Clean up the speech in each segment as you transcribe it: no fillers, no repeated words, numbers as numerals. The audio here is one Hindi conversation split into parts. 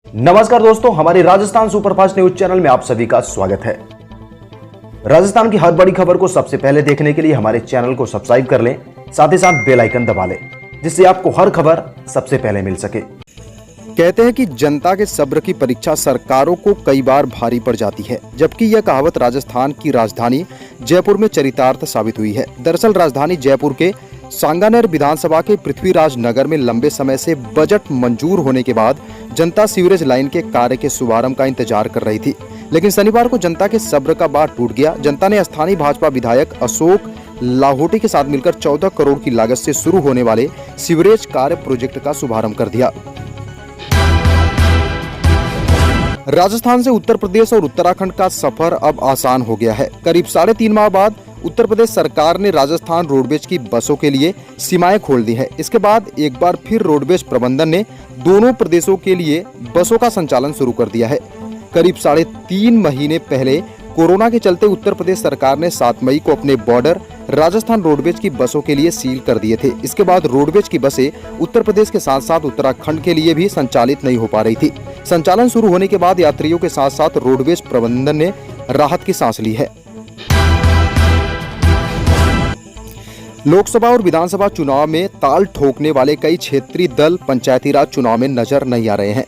नमस्कार दोस्तों, हमारे राजस्थान सुपरफास्ट न्यूज चैनल में आप सभी का स्वागत है। राजस्थान की हर बड़ी खबर को सबसे पहले देखने के लिए हमारे चैनल को सब्सक्राइब कर लें, साथ ही साथ बेल आइकन दबा लें, जिससे आपको हर खबर सबसे पहले मिल सके। कहते हैं कि जनता के सब्र की परीक्षा सरकारों को कई बार भारी पड़ जाती है, जबकि यह कहावत राजस्थान की राजधानी जयपुर में चरितार्थ साबित हुई है। दरअसल राजधानी जयपुर के सांगानेर विधानसभा के पृथ्वीराज नगर में लंबे समय से बजट मंजूर होने के बाद जनता सीवरेज लाइन के कार्य के शुभारंभ का इंतजार कर रही थी, लेकिन शनिवार को जनता के सब्र का बांध टूट गया। जनता ने स्थानीय भाजपा विधायक अशोक लाहोटी के साथ मिलकर 14 करोड़ की लागत से शुरू होने वाले सीवरेज कार्य प्रोजेक्ट का शुभारंभ कर दिया। राजस्थान से उत्तर प्रदेश और उत्तराखंड का सफर अब आसान हो गया है। करीब 3.5 माह बाद उत्तर प्रदेश सरकार ने राजस्थान रोडवेज की बसों के लिए सीमाएं खोल दी है। इसके बाद एक बार फिर रोडवेज प्रबंधन ने दोनों प्रदेशों के लिए बसों का संचालन शुरू कर दिया है। करीब 3.5 महीने पहले कोरोना के चलते उत्तर प्रदेश सरकार ने 7 मई को अपने बॉर्डर राजस्थान रोडवेज की बसों के लिए सील कर दिए थे। इसके बाद रोडवेज की बसें उत्तर प्रदेश के साथ साथ उत्तराखंड के लिए भी संचालित नहीं हो पा रही थी। संचालन शुरू होने के बाद यात्रियों के साथ साथ रोडवेज प्रबंधन ने राहत की सांस ली है। लोकसभा और विधानसभा चुनाव में ताल ठोकने वाले कई क्षेत्रीय दल पंचायती राज चुनाव में नजर नहीं आ रहे हैं।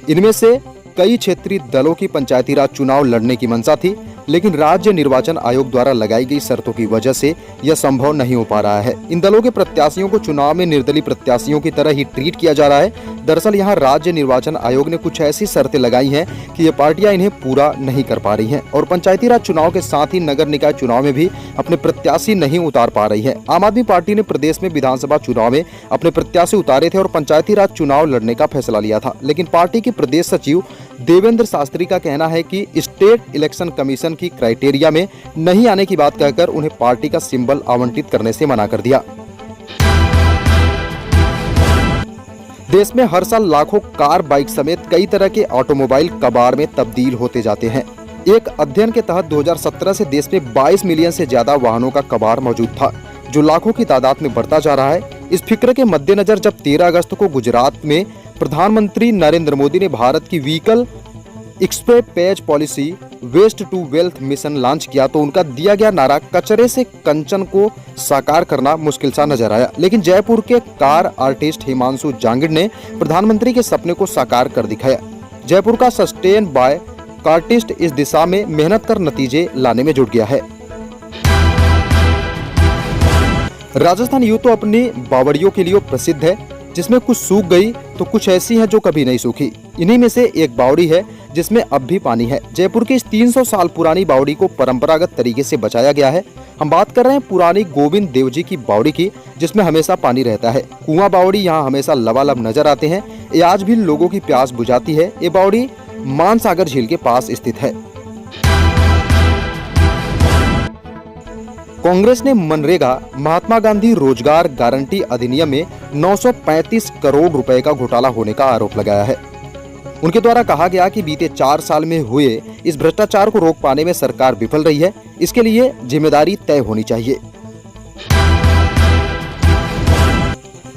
इनमें से कई क्षेत्रीय दलों की पंचायती राज चुनाव लड़ने की मंशा थी, लेकिन राज्य निर्वाचन आयोग द्वारा लगाई गई शर्तों की वजह से यह संभव नहीं हो पा रहा है। इन दलों के प्रत्याशियों को चुनाव में निर्दलीय प्रत्याशियों की तरह ही ट्रीट किया जा रहा है। दरअसल यहाँ राज्य निर्वाचन आयोग ने कुछ ऐसी शर्तें लगाई हैं कि ये पार्टियां इन्हें पूरा नहीं कर पा रही हैं और पंचायती राज चुनाव के साथ ही नगर निकाय चुनाव में भी अपने प्रत्याशी नहीं उतार पा रही है। आम आदमी पार्टी ने प्रदेश में विधानसभा चुनाव में अपने प्रत्याशी उतारे थे और पंचायती राज चुनाव लड़ने का फैसला लिया था, लेकिन पार्टी के प्रदेश सचिव देवेंद्र शास्त्री का कहना है कि स्टेट इलेक्शन कमीशन की क्राइटेरिया में नहीं आने की बात कहकर उन्हें पार्टी का सिंबल आवंटित करने से मना कर दिया। देश में हर साल लाखों कार, बाइक समेत कई तरह के ऑटोमोबाइल कबाड़ में तब्दील होते जाते हैं। एक अध्ययन के तहत 2017 से देश में 22 मिलियन से ज्यादा वाहनों का कबाड़ मौजूद था, जो लाखों की तादाद में बढ़ता जा रहा है। इस फिक्र के मद्देनजर जब 13 अगस्त को गुजरात में प्रधानमंत्री नरेंद्र मोदी ने भारत की vehicle scrappage policy waste to wealth mission launch किया तो उनका दिया गया नारा कचरे से कंचन को साकार करना मुश्किल सा नजर आया। लेकिन जयपुर के कार आर्टिस्ट हिमांशु जांगिड़ ने प्रधानमंत्री के सपने को साकार कर दिखाया। जयपुर का सस्टेन बाय कार्टिस्ट इस दिशा में मेहनत कर नतीजे लाने में जुट गया है। राजस्थान यूं तो अपनी बावड़ियों के लिए प्रसिद्ध है, जिसमें कुछ सूख गई तो कुछ ऐसी हैं जो कभी नहीं सूखी। इन्हीं में से एक बावड़ी है जिसमें अब भी पानी है। जयपुर की इस 300 साल पुरानी बावड़ी को परंपरागत तरीके से बचाया गया है। हम बात कर रहे हैं पुरानी गोविंद देव जी की बावड़ी की, जिसमें हमेशा पानी रहता है। कुआं बावड़ी यहाँ हमेशा लबालब नजर आते हैं। ये आज भी लोगों की प्यास बुझाती है। ये बावड़ी मानसागर झील के पास स्थित है। कांग्रेस ने मनरेगा महात्मा गांधी रोजगार गारंटी अधिनियम में 935 करोड़ रुपए का घोटाला होने का आरोप लगाया है। उनके द्वारा कहा गया कि बीते 4 साल में हुए इस भ्रष्टाचार को रोक पाने में सरकार विफल रही है। इसके लिए जिम्मेदारी तय होनी चाहिए।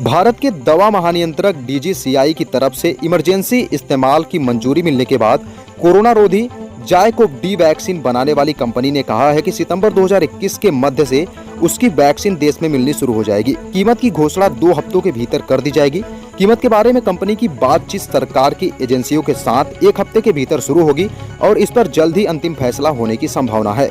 भारत के दवा महानियंत्रक DGCI की तरफ से इमरजेंसी इस्तेमाल की मंजूरी मिलने के बाद कोरोना रोधी जायकोव डी वैक्सीन बनाने वाली कंपनी ने कहा है कि सितंबर 2021 के मध्य से उसकी वैक्सीन देश में मिलनी शुरू हो जाएगी। कीमत की घोषणा 2 हफ्तों के भीतर कर दी जाएगी। कीमत के बारे में कंपनी की बातचीत सरकार की एजेंसियों के साथ 1 हफ्ते के भीतर शुरू होगी और इस पर जल्द ही अंतिम फैसला होने की संभावना है।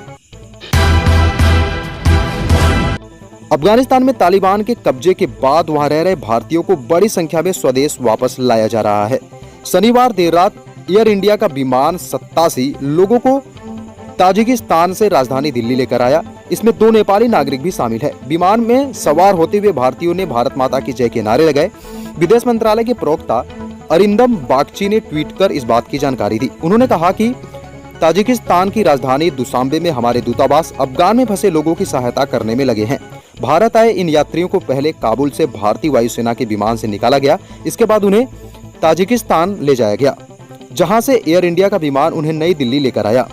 अफगानिस्तान में तालिबान के कब्जे के बाद वहां रह रहे भारतीयों को बड़ी संख्या में स्वदेश वापस लाया जा रहा है। शनिवार देर रात एयर इंडिया का विमान 87 लोगों को ताजिकिस्तान से राजधानी दिल्ली लेकर आया। इसमें 2 नेपाली नागरिक भी शामिल है। विमान में सवार होते हुए भारतीयों ने भारत माता की जय के नारे लगाए। विदेश मंत्रालय के प्रवक्ता अरिंदम बागची ने ट्वीट कर इस बात की जानकारी दी। उन्होंने कहा कि ताजिकिस्तान की राजधानी दुशांबे में हमारे दूतावास अफगान में फंसे लोगों की सहायता करने में लगे हैं। भारत आए इन यात्रियों को पहले काबुल से भारतीय वायुसेना के विमान से निकाला गया। इसके बाद उन्हें ताजिकिस्तान ले जाया गया, जहां से एयर इंडिया का विमान उन्हें नई दिल्ली लेकर आया।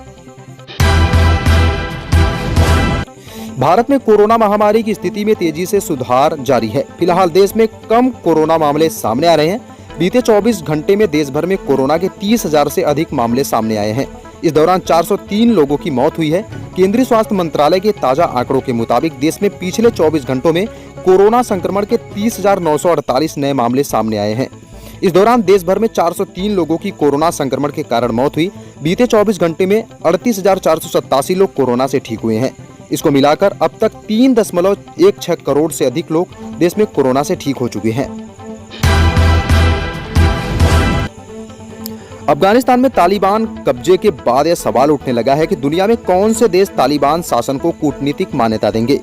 भारत में कोरोना महामारी की स्थिति में तेजी से सुधार जारी है। फिलहाल देश में कम कोरोना मामले सामने आ रहे हैं। बीते 24 घंटे में देश भर में कोरोना के 30,000 से अधिक मामले सामने आए हैं। इस दौरान 403 लोगों की मौत हुई है। केंद्रीय स्वास्थ्य मंत्रालय के ताजा आंकड़ों के मुताबिक देश में पिछले 24 घंटों में कोरोना संक्रमण के 30,948 नए मामले सामने आए हैं। इस दौरान देश भर में 403 लोगों की कोरोना संक्रमण के कारण मौत हुई। बीते 24 घंटे में 38,487 लोग कोरोना से ठीक हुए हैं। इसको मिलाकर अब तक 3.16 करोड़ से अधिक लोग देश में कोरोना से ठीक हो चुके हैं। अफगानिस्तान में तालिबान कब्जे के बाद यह सवाल उठने लगा है कि दुनिया में कौन से देश तालिबान शासन को कूटनीतिक मान्यता देंगे।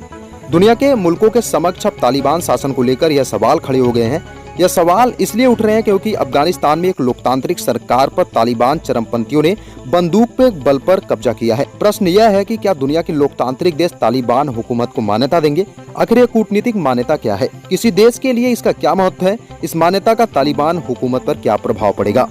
दुनिया के मुल्कों के समक्ष अब तालिबान शासन को लेकर यह सवाल खड़े हो गए हैं। यह सवाल इसलिए उठ रहे हैं क्योंकि अफगानिस्तान में एक लोकतांत्रिक सरकार पर तालिबान चरमपंथियों ने बंदूक पे बल पर कब्जा किया है। प्रश्न यह है कि क्या दुनिया के लोकतांत्रिक देश तालिबान हुकूमत को मान्यता देंगे? आखिर यह कूटनीतिक मान्यता क्या है? किसी देश के लिए इसका क्या महत्व है? इस मान्यता का तालिबान हुकूमत पर क्या प्रभाव पड़ेगा?